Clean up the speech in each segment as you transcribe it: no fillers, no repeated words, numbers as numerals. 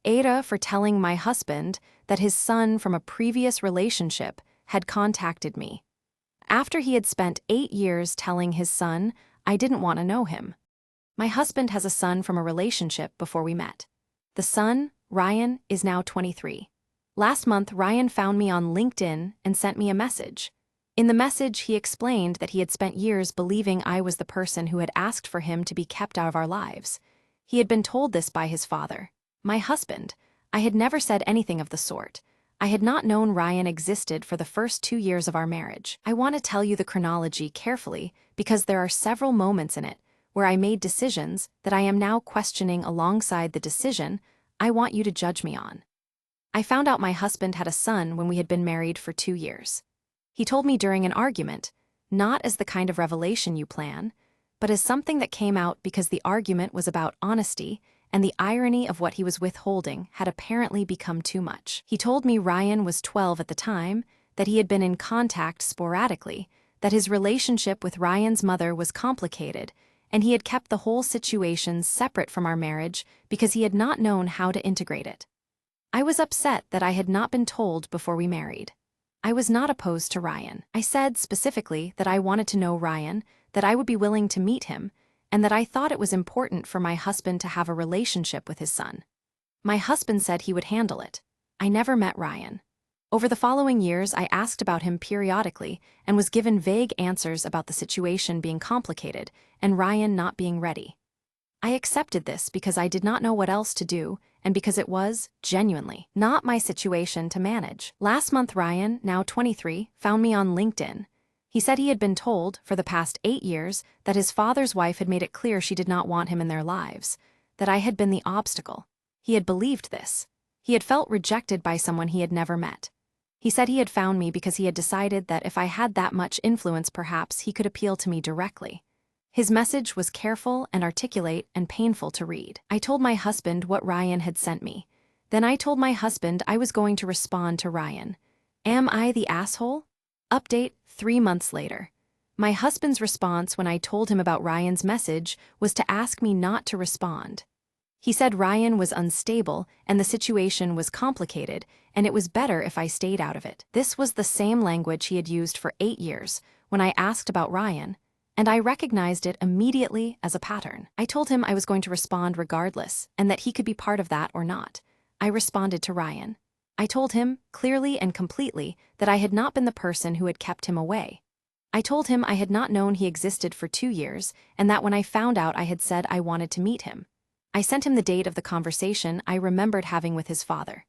AITA for telling my husband that his son from a previous relationship had contacted me. After he had spent 8 years telling his son I didn't want to know him. My husband has a son from a relationship before we met. The son, Ryan, is now 23. Last month, Ryan found me on LinkedIn and sent me a message. In the message, he explained that he had spent years believing I was the person who had asked for him to be kept out of our lives. He had been told this by his father, my husband. I had never said anything of the sort. I had not known Ryan existed for the first 2 years of our marriage. I want to tell you the chronology carefully because there are several moments in it where I made decisions that I am now questioning alongside the decision I want you to judge me on. I found out my husband had a son when we had been married for 2 years. He told me during an argument, not as the kind of revelation you plan, but as something that came out because the argument was about honesty and the irony of what he was withholding had apparently become too much. He told me Ryan was 12 at the time, that he had been in contact sporadically, that his relationship with Ryan's mother was complicated, and he had kept the whole situation separate from our marriage because he had not known how to integrate it. I was upset that I had not been told before we married. I was not opposed to Ryan. I said specifically that I wanted to know Ryan, that I would be willing to meet him, and that I thought it was important for my husband to have a relationship with his son. My husband said he would handle it. I never met Ryan. Over the following years, I asked about him periodically and was given vague answers about the situation being complicated and Ryan not being ready. I accepted this because I did not know what else to do and because it was, genuinely, not my situation to manage. Last month, Ryan, now 23, found me on LinkedIn. He said he had been told, for the past 8 years, that his father's wife had made it clear she did not want him in their lives, that I had been the obstacle. He had believed this. He had felt rejected by someone he had never met. He said he had found me because he had decided that if I had that much influence, perhaps he could appeal to me directly. His message was careful and articulate and painful to read. I told my husband what Ryan had sent me. Then I told my husband I was going to respond to Ryan. Am I the asshole? Update 3 months later. My husband's response when I told him about Ryan's message was to ask me not to respond. He said Ryan was unstable and the situation was complicated and it was better if I stayed out of it. This was the same language he had used for 8 years when I asked about Ryan, and I recognized it immediately as a pattern. I told him I was going to respond regardless and that he could be part of that or not. I responded to Ryan. I told him, clearly and completely, that I had not been the person who had kept him away. I told him I had not known he existed for 2 years and that when I found out I had said I wanted to meet him. I sent him the date of the conversation I remembered having with his father.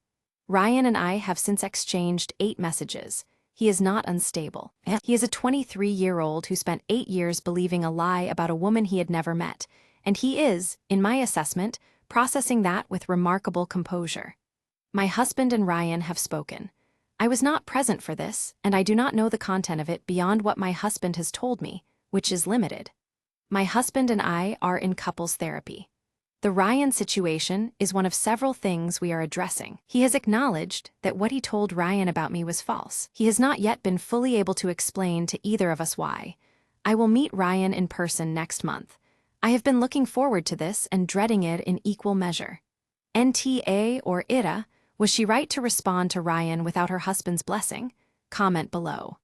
Ryan and I have since exchanged 8 messages. He is not unstable. He is a 23-year-old who spent 8 years believing a lie about a woman he had never met, and he is, in my assessment, processing that with remarkable composure. My husband and Ryan have spoken. I was not present for this, and I do not know the content of it beyond what my husband has told me, which is limited. My husband and I are in couples therapy. The Ryan situation is one of several things we are addressing. He has acknowledged that what he told Ryan about me was false. He has not yet been fully able to explain to either of us why. I will meet Ryan in person next month. I have been looking forward to this and dreading it in equal measure. NTA or ITA, was she right to respond to Ryan without her husband's blessing? Comment below.